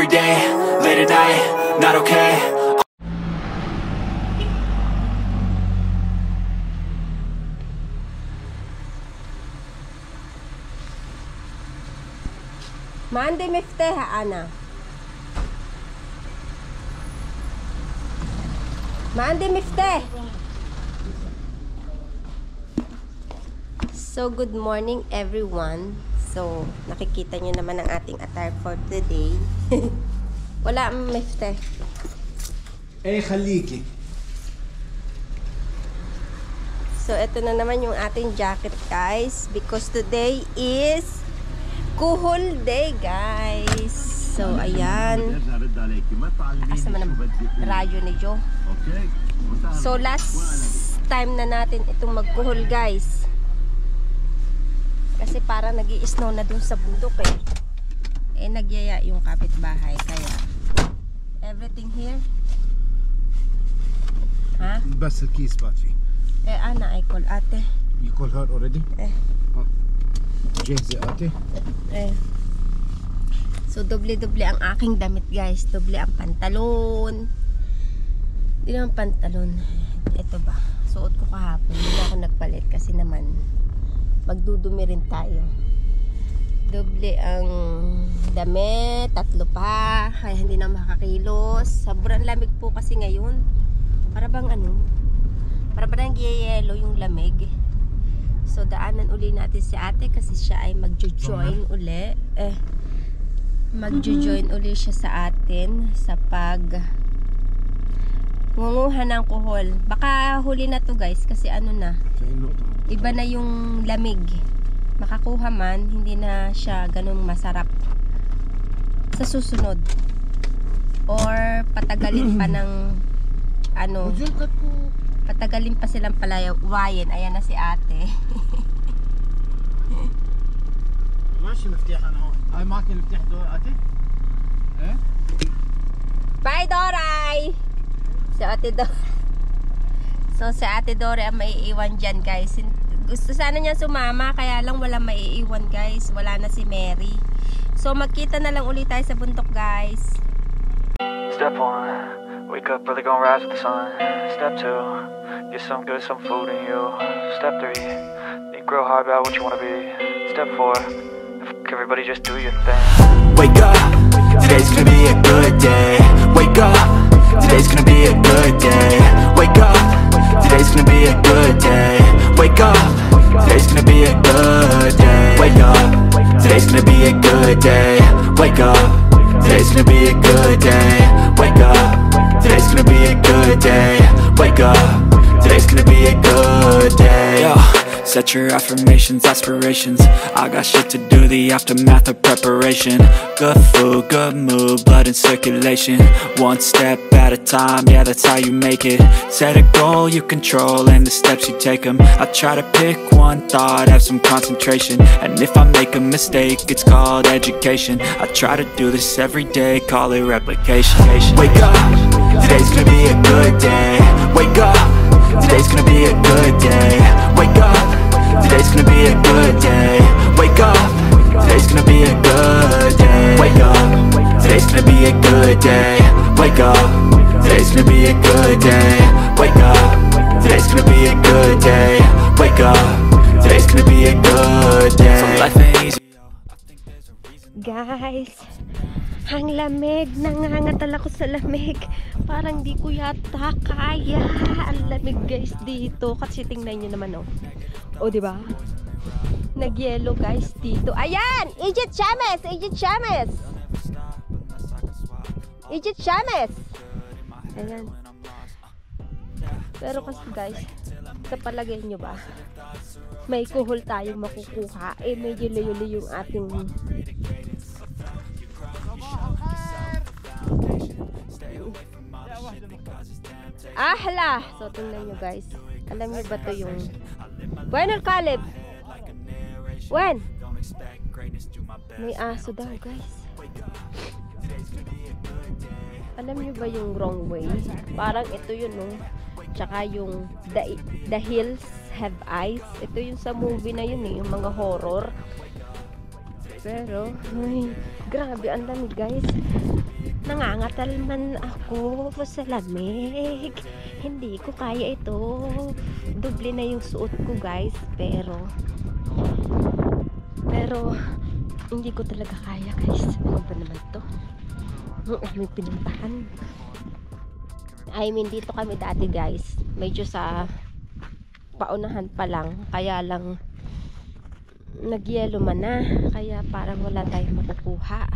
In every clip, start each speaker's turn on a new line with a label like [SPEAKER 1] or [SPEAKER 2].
[SPEAKER 1] every day, late at night, not okay.
[SPEAKER 2] ما عندي مفتاح أنا ما عندي مفتاح. So good morning everyone. So nakikita nyo naman ang ating attire for today. Wala ang miftah.
[SPEAKER 3] خليكي.
[SPEAKER 2] So ito na naman yung ating jacket guys, because today is Kuhol day guys. So ayan, asa man ang radyo ni Joe. So last time na natin itong magkuhol guys, kasi para nag-i-snow na dun sa bundok nagyaya yung kapitbahay, kaya everything here
[SPEAKER 3] بس الكيس بات فيه.
[SPEAKER 2] أنا I call ate.
[SPEAKER 3] You call her already? جاهزة ate?
[SPEAKER 2] So doble-doble ang aking damit guys. Doble ang pantalon. Hindi naman pantalon. Ito ba? Suot ko kahapon. Hindi ako nagpalit kasi naman magdudumi rin tayo. Doble ang damit. 3 pa. Kaya hindi na makakilos. Sobrang lamig po kasi ngayon. Para bang para bang nag-yellow yung lamig. So daanan uli natin si ate kasi siya ay magjo-join uli. Magjo-join uli siya sa atin sa ngunguha ng kuhol. Baka huli na to guys kasi iba na yung lamig. Makakuha man, hindi na siya ganun masarap sa susunod. Or patagalin pa ng patagalin pa silang palawayin. Ayan na si ate.
[SPEAKER 3] ماشي مفتاح انا هون. هاي معك المفتاح دور اتي؟ ايه؟
[SPEAKER 2] Bye Doray! Si Ate Doray. So si Ate Doray ang maiiwan dyan guys. Gusto sana niya sumama, kaya lang walang maiiwan guys. Wala na si Mary. So magkita na lang ulit tayo sa bundok guys.
[SPEAKER 1] Step 1, wake up early, gonna rise with the sun. Step 2, get some good, some food in you. Step 3, think real hard about what you wanna be. Step 4, everybody just do your thing. Wake up, today's gonna be a good day. Wake up, today's gonna be a good day. Wake up, today's gonna be a good day. Wake up, today's gonna be a good day. Wake up, today's gonna be a good day. Wake up, today's gonna be a good day. Wake up, today's gonna be a good day. Wake up, today's gonna be a good day. Yo. Set your affirmations, aspirations. I got shit to do, the aftermath of preparation. Good food, good mood, blood in circulation. One step at a time, yeah, that's how you make it. Set a goal you control and the steps you take them. I try to pick one thought, have some concentration. And if I make a mistake, it's called education. I try to do this every day, call it replication. Wake up, today's gonna be a good day. Wake up, today's gonna be a good day. Wake up, today's gonna be a good day. Wake up, today's gonna be a good day. Wake up, today's gonna be a good day. Wake up, today's gonna be a good day. Wake up, today's gonna be a good day. Wake up, today's gonna be a good day. So life ain't easy.
[SPEAKER 2] Guys, ang lamig, nangangatal ako sa lamig. Parang di ko yata kaya. Ang lamig guys dito. Kasi tingnan nyo naman diba? Nag-yellow guys dito. Ayan! Egypt Chames! Egypt Chames! Egypt Chames! Ayan. Pero kasi guys, sa palagay nyo ba, may kuhol tayong makukuha. Medyo layo-layo yung ating hala! So, tingnan nyo guys. Alam nyo ba to yung Bueno, Caleb. When? May aso daw guys. Alam nyo ba yung wrong way? Parang ito yun Tsaka yung The Hills Have Eyes. Ito yung sa movie na yun yung mga horror. Pero, ay, grabe, ang lamig guys. Nangangatal man ako sa lamig. Hindi ko kaya ito. Doble na yung suot ko guys. Pero hindi ko talaga kaya guys. Ano ba naman to? Ang aming pinuntahan. I mean dito kami dati guys. Medyo sa paunahan pa lang. Kaya lang nagyelo man na. Kaya parang wala tayong makukuha.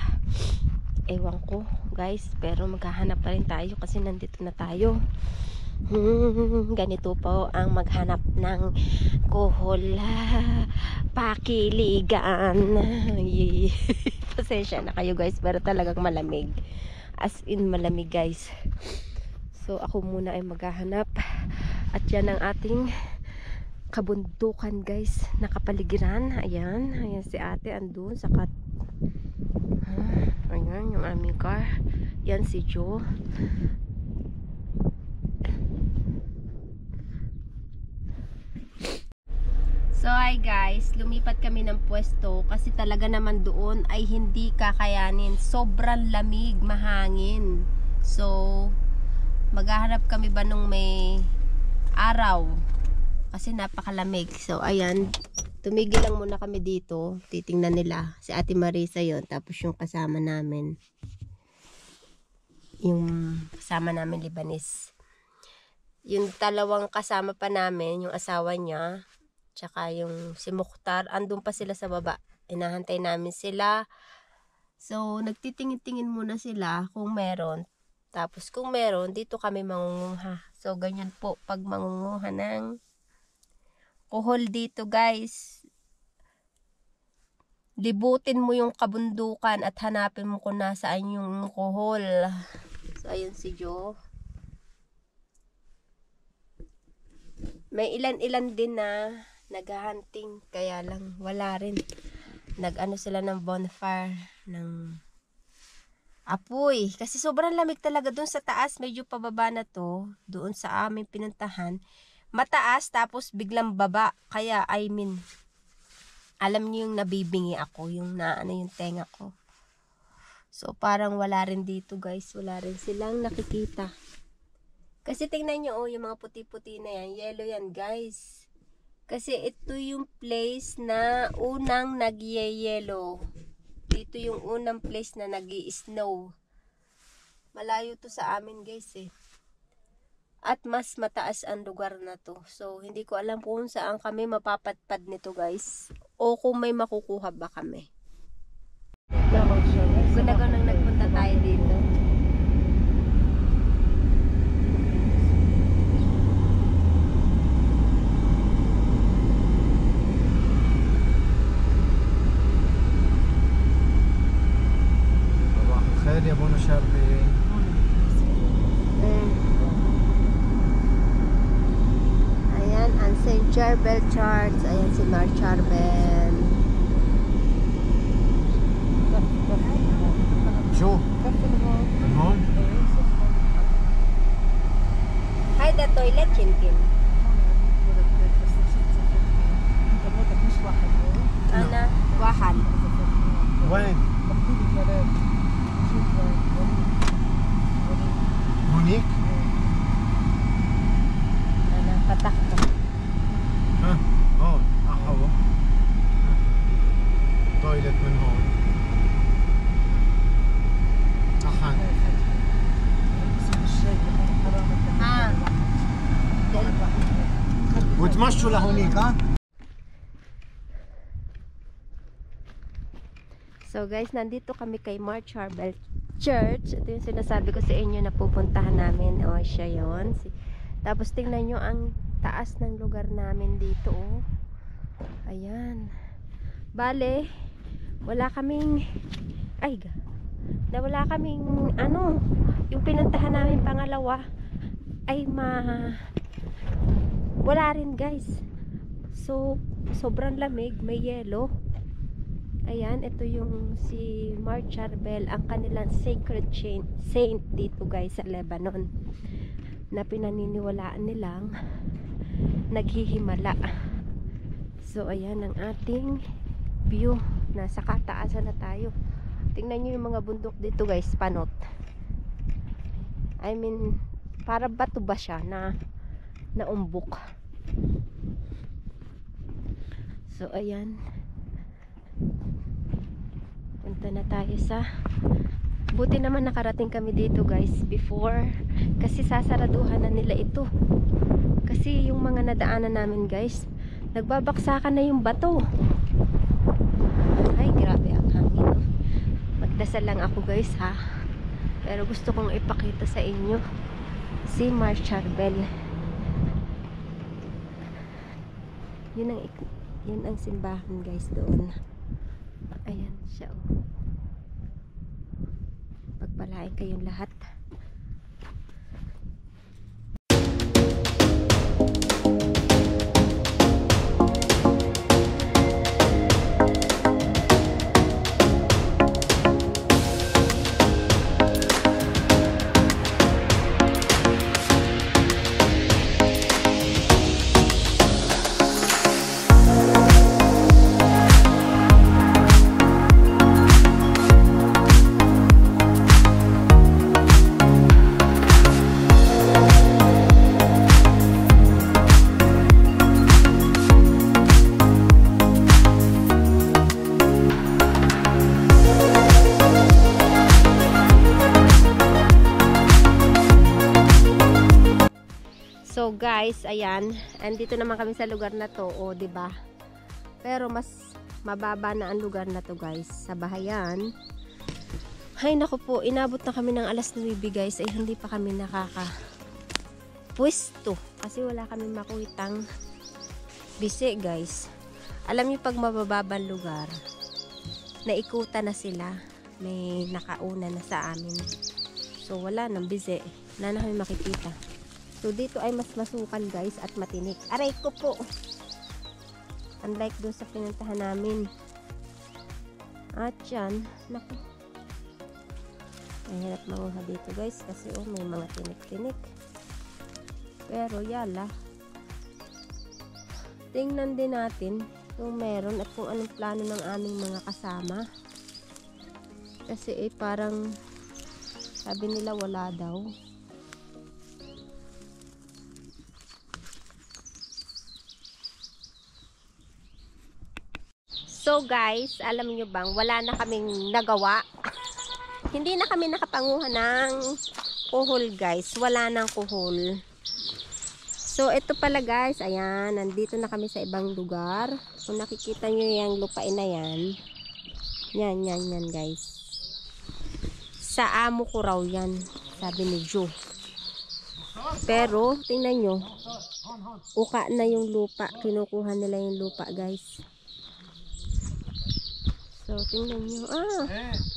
[SPEAKER 2] Ewan ko guys. Pero maghahanap pa rin tayo kasi nandito na tayo. Ganito po ang maghanap ng kuhol. Pakiligan. Pasensya na kayo guys. Pero talagang malamig. As in malamig guys. So ako muna ay maghahanap. At yan ang ating kabundukan guys. Nakapaligiran. Ayan. Ayan si ate andun sa ayan yung aming car. Yan si Joe. So hi guys, lumipat kami ng pwesto kasi talaga naman doon ay hindi kakayanin. Sobrang lamig, mahangin. So maghahanap kami ba nung may araw kasi napakalamig. So ayan, tumigil lang muna kami dito. Titingnan nila si Ate Marisa yon, tapos yung kasama namin. Yung kasama namin Libanese. Yung dalawang kasama pa namin, yung asawa niya, tsaka yung si Mukhtar, andun pa sila sa baba. Inahantay namin sila. So, nagtitingin-tingin muna sila kung meron. Tapos kung meron, dito kami mangunguha. So, ganyan po pag mangunguha ng kuhol dito guys. Libutin mo yung kabundukan at hanapin mo kung nasaan yung kuhol. So, ayun si Joe. May ilan-ilan din na naghahunting, kaya lang wala rin. Nag-ano sila ng bonfire, ng apoy. Kasi sobrang lamig talaga doon sa taas. Medyo pababa na to, doon sa aming pinuntahan. Mataas, tapos biglang baba. Kaya, I mean, alam niyo yung nabibingi ako, yung naano yung tenga ko. So, parang wala rin dito guys. Wala rin silang nakikita. Kasi tingnan nyo, oh, yung mga puti-puti na yan. Yellow yan, guys. Kasi ito yung place na unang nag-yellow. Dito yung unang place na nag-i-snow. Malayo to sa amin, guys, eh. At mas mataas ang lugar na to. So, hindi ko alam kung saan kami mapapatpad nito, guys. O kung may makukuha ba kami. Gunagunang nagpunta tayo dito.
[SPEAKER 3] يا بونو شربي.
[SPEAKER 2] Ayan, ang St. Charbel Church. Ayan si Mar Charbel.
[SPEAKER 3] شو؟ من هون؟
[SPEAKER 2] هيدا تويلت يمكن. أنا واحد.
[SPEAKER 3] وين؟ هونيك؟
[SPEAKER 2] أنا فتحته.
[SPEAKER 3] ها هون هو تويلت من هون. أحن وتمشوا لهونيك ها؟
[SPEAKER 2] So guys, nandito kami kay Mar Charbel Church. Ito yung sinasabi ko sa inyo na pupuntahan namin. O, siya yun. Tapos tingnan nyo ang taas ng lugar namin dito. Oh. Ayan. Bale, wala kaming wala kaming yung pinuntahan namin pangalawa ay wala rin guys. So, sobrang lamig. May yelo. Ayan, ito yung si Mar Charbel, ang kanilang sacred saint dito guys sa Lebanon, na pinaniniwalaan nilang naghihimala. So ayan ang ating view. Nasa kataasan na tayo. Tingnan nyo yung mga bundok dito guys, panot. I mean, para bato ba siya na naumbok. So, ayan. Punta na tayo sa... Buti naman nakarating kami dito guys before. Kasi sasaraduhan na nila ito. Kasi yung mga nadaanan namin guys, nagbabaksakan na yung bato. Ay, grabe ang hangin. Oh. Magdasal lang ako guys ha. Pero gusto kong ipakita sa inyo si Marshall Bell. Yun ang simbahan guys doon. Ayan siya oh. Pagpalain kayong lahat. So guys, ayan, andito naman kami sa lugar na to, oh, 'di ba? Pero mas mababa na ang lugar na to, guys, sa bahayan. Hay nako po, inabot na kami ng alas 9 guys, ay hindi pa kami nakaka-pwesto kasi wala kami makuitang bisi, guys. Alam niyo pag mabababang lugar, naikutan na sila, may nakauna na sa amin. So wala nang bisi, wala na kami makikita. So, dito ay mas masukan guys at matinik. Aray ko po! Unlike doon sa pinuntahan namin. At yan, naku. Ay, hirap manguha dito guys kasi oh, may mga tinik-tinik. Pero yala. Tingnan din natin kung meron at kung anong plano ng aming mga kasama. Kasi parang sabi nila wala daw. So guys, alam niyo bang wala na kaming nagawa. Hindi na kami nakapanguha ng kuhol guys. Wala nang kuhol. So ito pala guys, ayan, nandito na kami sa ibang lugar. Kung nakikita niyo yung lupain na yan. Yan guys. Sa amo ko raw yan, sabi ni Joe. Pero tingnan nyo, uka na yung lupa. Kinukuha nila yung lupa guys. So, tingnan nyo.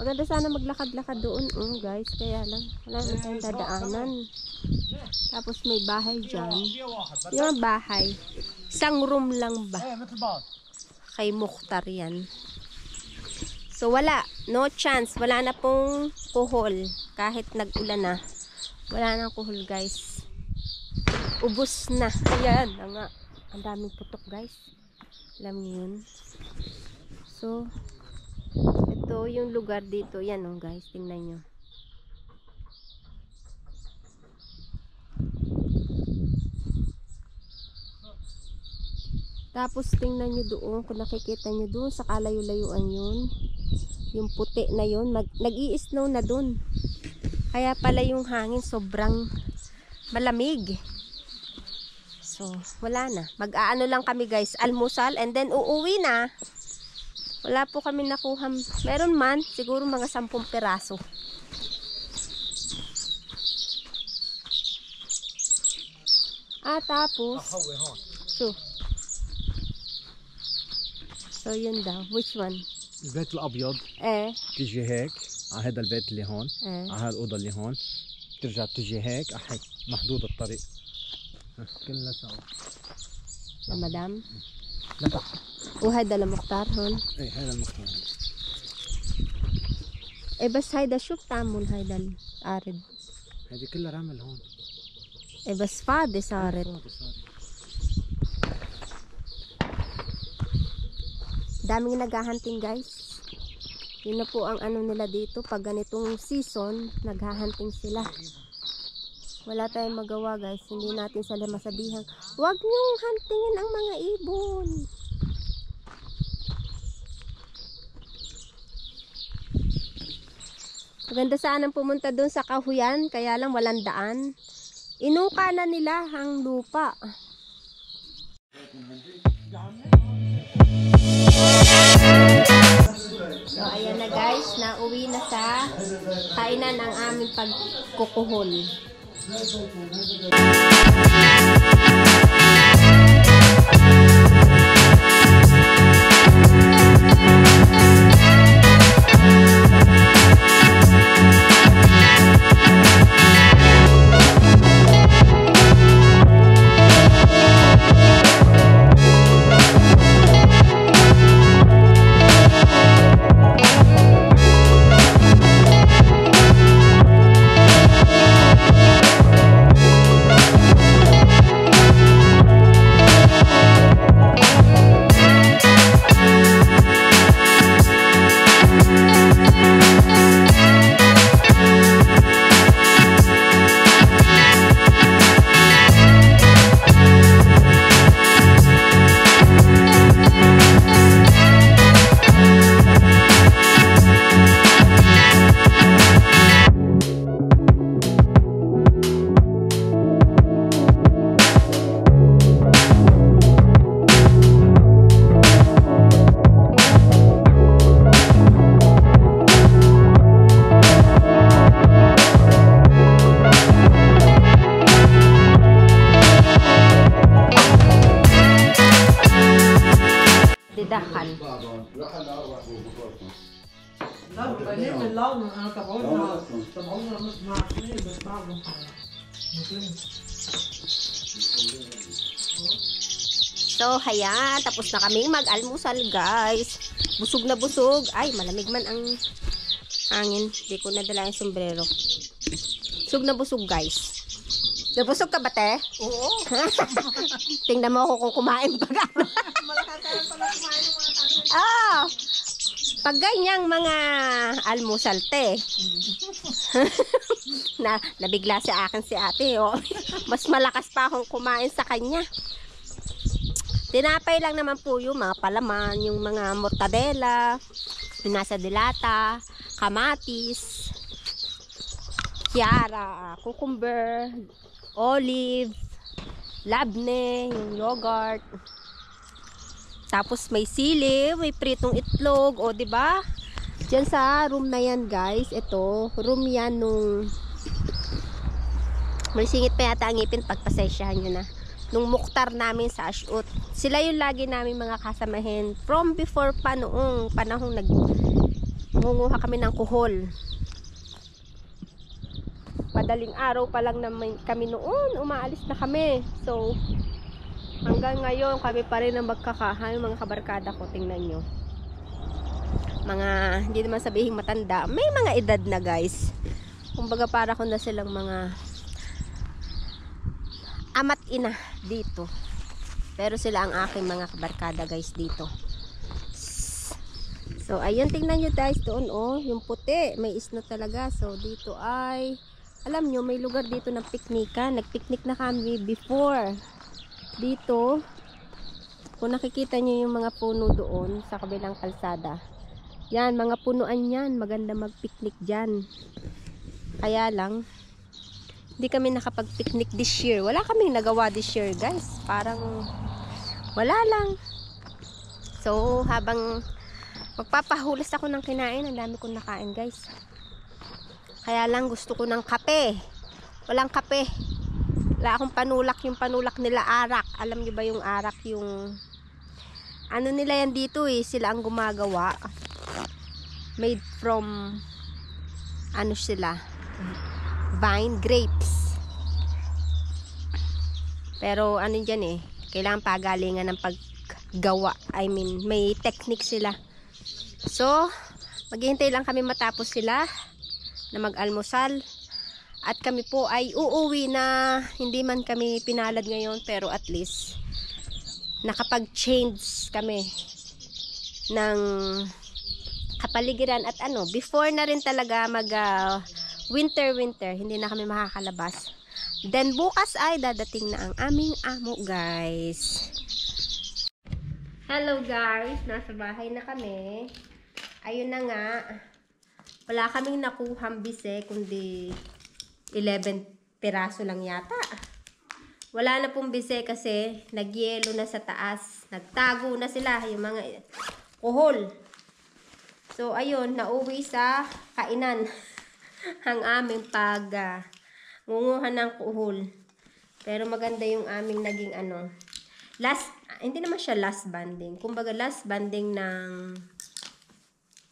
[SPEAKER 2] Maganda sana maglakad-lakad doon. Guys, kaya lang. Wala na tayong dadaanan. Tapos may bahay dyan. Yung bahay. Isang room lang ba? Kay Mukhtar yan. So, wala. No chance. Wala na pong kuhol. Kahit nag-ulan na. Wala nang kuhol, guys. Ubus na. Ayan. Ang daming putok, guys. Alam niyo yun. So, ito yung lugar dito. Yan oh guys, tingnan nyo. Tapos tingnan nyo doon, kung nakikita nyo doon sa kalayo-layuan yun, yung puti na yun, nag-i-snow na doon. Kaya pala yung hangin sobrang malamig. So, wala na. Mag-aano lang kami guys, almusal and then uuwi na. Wala po kami nakuha. Meron man, siguro mga 10 peraso. Tapos. So, yun daw. Which one?
[SPEAKER 3] البيت الأبيض. تيجي هيك على هذا البيت اللي هون. على هالأوضة اللي هون. بترجع تيجي هيك هيك محدود الطريق. كلها سوا.
[SPEAKER 2] لمدام.
[SPEAKER 3] لا تحت.
[SPEAKER 2] وهذا لمختار هون.
[SPEAKER 3] ايه هذا المختار.
[SPEAKER 2] بس هيدا شو بتعمل هيدا الأرض؟
[SPEAKER 3] هذه كلها رمل هون.
[SPEAKER 2] بس فاضي صارت. Daming naghahunting guys. Yun na po ang ano nila dito. Pag ganitong season, naghahunting sila. Wala tayong magawa guys. Hindi natin sila masabihan. Huwag niyong huntingin ang mga ibon. Maganda sanang pumunta doon sa kahuyan. Kaya lang walang daan. Inuka na nila ang lupa. So ayan na guys. Nauwi na sa kainan ang aming pagkukuhol. Didakan. So, hayan. Tapos na kaming mag-almusal, guys. Busog na busog. Ay, malamig man ang hangin. Hindi ko nadala yung sombrero. Busog na busog, guys. Nabusog ka ba, te? Oo. Tingnan mo ako kung kumain pa gano'n. Ah, pag ganyang mga almusal, te. Nabigla si akin si ate, oh. Mas malakas pa akong kumain sa kanya. Tinapay lang naman po yung mga palaman, yung mga mortadela, yung nasa dilata, kamatis, kiara, cucumber, olive, labne, yung yogurt. Tapos may sili, may pritong itlog, o diba? Diyan sa room na yan, guys. Ito, room yan nung may singit pa yata ang ngipin, pagpasensyahan nyo na. Nung muktar namin sa Ashut. Sila yung lagi namin mga kasamahin from before pa noong panahong ngunguha kami ng kuhol. Madaling araw pa lang naman kami noon, umaalis na kami. So, hanggang ngayon kami pa rin ang magkakahan, mga kabarkada ko, tingnan nyo. Mga, hindi naman sabihin matanda, may mga edad na, guys. Kumbaga para ko na silang mga ama't ina dito. Pero sila ang aking mga kabarkada, guys, dito. So, ayun, tingnan nyo, guys, doon, oh, yung puti, may isno talaga. So, dito ay, alam nyo, may lugar dito ng piknika. Nagpiknik na kami before. Dito, kung nakikita nyo yung mga puno doon sa kabilang kalsada, yan, mga punuan yan, maganda magpiknik dyan. Kaya lang, hindi kami nakapag-picnic this year. Wala kaming nagawa this year, guys. Parang wala lang. So, habang magpapahulas ako ng kinain, ang dami kong nakain, guys. Kaya lang gusto ko ng kape. Walang kape. Wala akong panulak. Yung panulak nila arak. Alam niyo ba yung arak? Yung ano nila yan dito eh. Sila ang gumagawa. Made from ano sila? Vine grapes. Pero ano dyan eh, kailangan pagalingan ng paggawa. I mean, may technique sila. So, maghihintay lang kami matapos sila na mag-almusal. At kami po ay uuwi na. Hindi man kami pinalad ngayon, pero at least nakapag-change kami ng kapaligiran. At ano, before na rin talaga mag winter, hindi na kami makakalabas. Then bukas ay dadating na ang aming amo, guys. Hello guys, nasa bahay na kami. Ayun na nga. Wala kaming nakuhang bise, kundi 11 piraso lang yata. Wala na pong bise kasi nagyelo na sa taas. Nagtago na sila, yung mga kuhol. So ayun, nauwi sa kainan ang aming ngunguhan ng kuhol. Pero maganda yung aming naging hindi naman siya last banding. Kumbaga last banding ng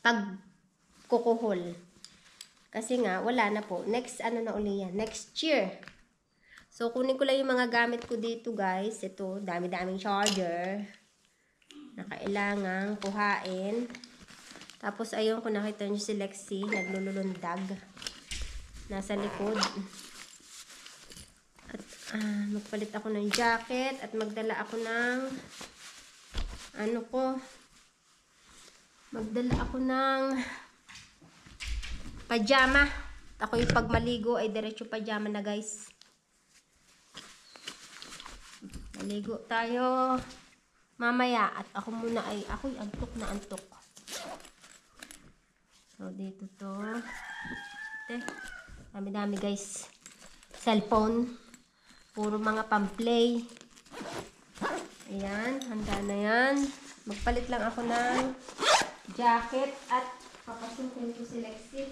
[SPEAKER 2] pagkukuhol. Kasi nga, wala na po. Next, na uli yan? Next year. So, kunin ko lang yung mga gamit ko dito, guys. Ito, dami-daming charger na kailangang kuhain. Tapos, ayun, kung nakita nyo si Lexi, naglulundag. Nasa likod. At magpalit ako ng jacket at magdala ako ng magdala ako ng pajama. Ako yung pag maligo ay diretso pajama na, guys. Maligo tayo mamaya at ako muna ay ako'y antok na antok. So dito to. Dami-dami, guys. Cellphone. Puro mga pamplay. Ayan, handa na yan. Magpalit lang ako ng jacket at papasukin ko si Lexi.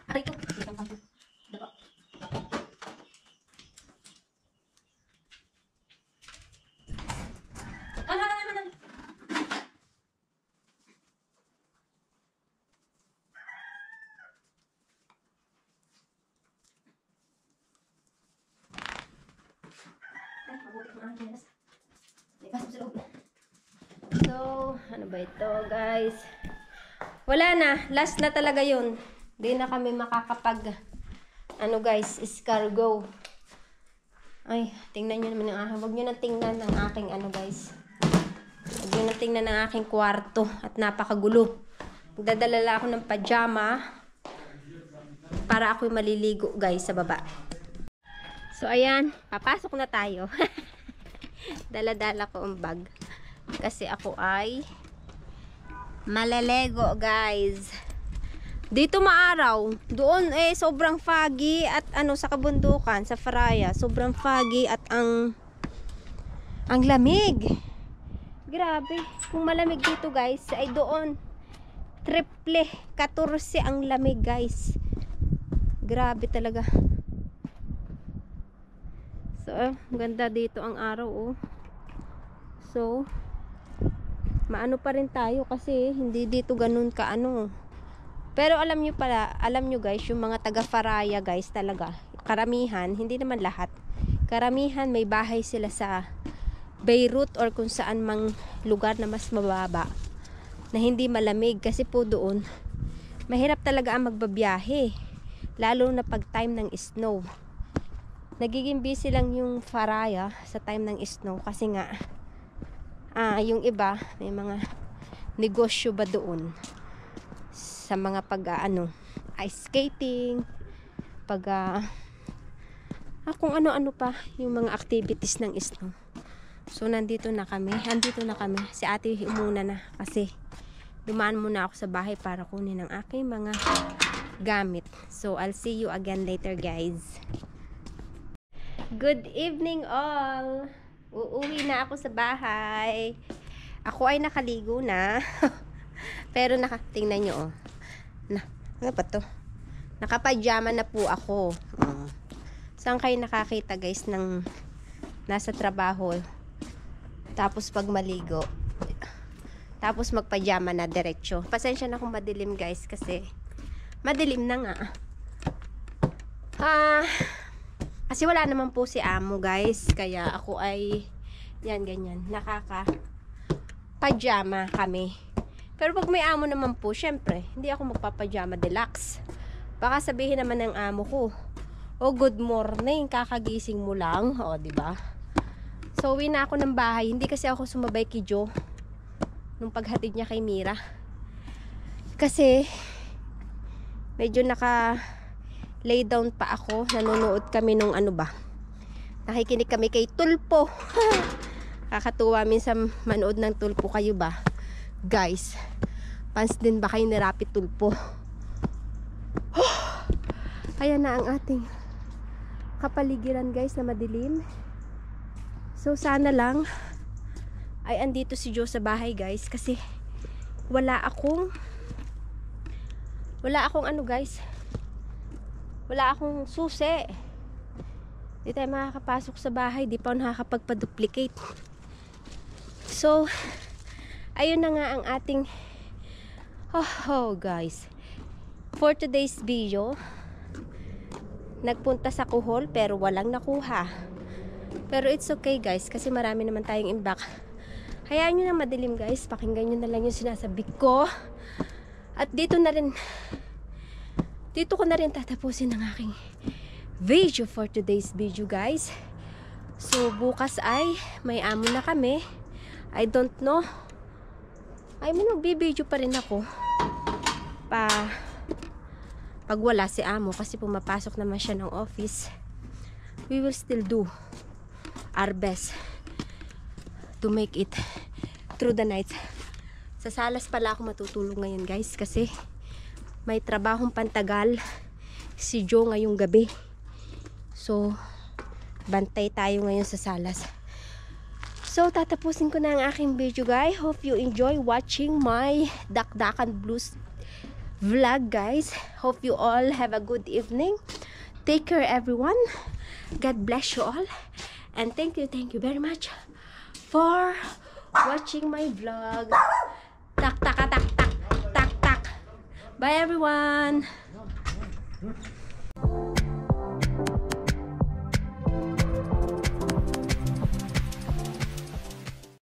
[SPEAKER 2] Aray ko. Daba. So, ano ba ito, guys? Wala na. Last na talaga yun. Hindi na kami makakapag guys, escargot. Ay, tingnan nyo naman yung huwag nyo na tingnan ng aking guys. Huwag nyo na tingnan ng aking kwarto at napakagulo. Magdadala ako ng pajama para ako'y maliligo, guys, sa baba. So, ayan. Papasok na tayo. Dala-dala ko ang bag. Kasi ako ay malelego, guys. Dito maaraw. Doon sobrang foggy at sa kabundukan, sa Faraya, sobrang foggy at ang lamig. Grabe. Kung malamig dito, guys, ay doon triple 14 ang lamig, guys. Grabe talaga. So, ganda dito ang araw, oh. So, maano pa rin tayo kasi hindi dito ganun Pero alam nyo guys, yung mga taga Faraya, guys, talaga, karamihan, hindi naman lahat, karamihan may bahay sila sa Beirut or kung saan mang lugar na mas mababa na hindi malamig kasi po doon mahirap talaga ang magbabiyahe, lalo na pag time ng snow. Nagiging busy lang yung Faraya sa time ng snow kasi nga yung iba may mga negosyo ba doon sa mga ice skating, kung ano-ano pa yung mga activities ng snow. So nandito na kami. Si ate umuna na kasi dumaan muna ako sa bahay para kunin ang aking mga gamit. So I'll see you again later, guys. Good evening all. Uuwi na ako sa bahay. Ako ay nakaligo na. Pero tingnan nyo, oh. Ano ba to? Nakapajama na po ako. Saan kayo nakakita, guys, ng nasa trabaho tapos pag maligo tapos magpajama na diretso? Pasensya na kung madilim, guys, kasi madilim na nga. Kasi wala naman po si amo, guys, kaya ako ay ganyan, nakaka-pajama kami. Pero pag may amo naman po, syempre, hindi ako magpapajama deluxe. Baka sabihin naman ng amo ko, oh, good morning, kakagising mo lang. O, diba? So, uwi na ako ng bahay. Hindi kasi ako sumabay kay Joe nung paghatid niya kay Mira. Kasi, medyo naka lay down pa ako. Nanonood kami nung ano ba, nakikinig kami kay Tulpo. Kakatuwa minsan manood ng Tulpo. Kayo ba guys, fans din ba kayo ni Rapi Tulpo? Ayan na ang ating kapaligiran guys na madilim. So sana lang ay andito si Joe sa bahay guys, kasi wala akong ano guys, wala akong susi. Di tayo makakapasok sa bahay, di pa ako nakakapagpa-duplicate. So ayun na nga ang ating guys, for today's video. Nagpunta sa Kuhol pero walang nakuha, pero it's okay guys, kasi marami naman tayong imbak. Hayaan nyo na madilim guys, pakinggan nyo na lang yung sinasabi ko. At dito ko na rin tatapusin ang aking video for today's video guys. So bukas ay may amo na kami. I don't know, ay magbibideo pa rin ako pag wala si amo, kasi pumapasok naman siya ng office. We will still do our best to make it through the night. Sa salas pala ako matutulog ngayon guys, kasi may trabahong pantagal si Joe ngayong gabi. So bantay tayo ngayon sa salas. So tatapusin ko na ang aking video guys. Hope you enjoy watching my Dakdakan Blues vlog guys. Hope you all have a good evening. Take care everyone. God bless you all. And thank you very much for watching my vlog. Tak tak tak tak tak tak. Bye everyone.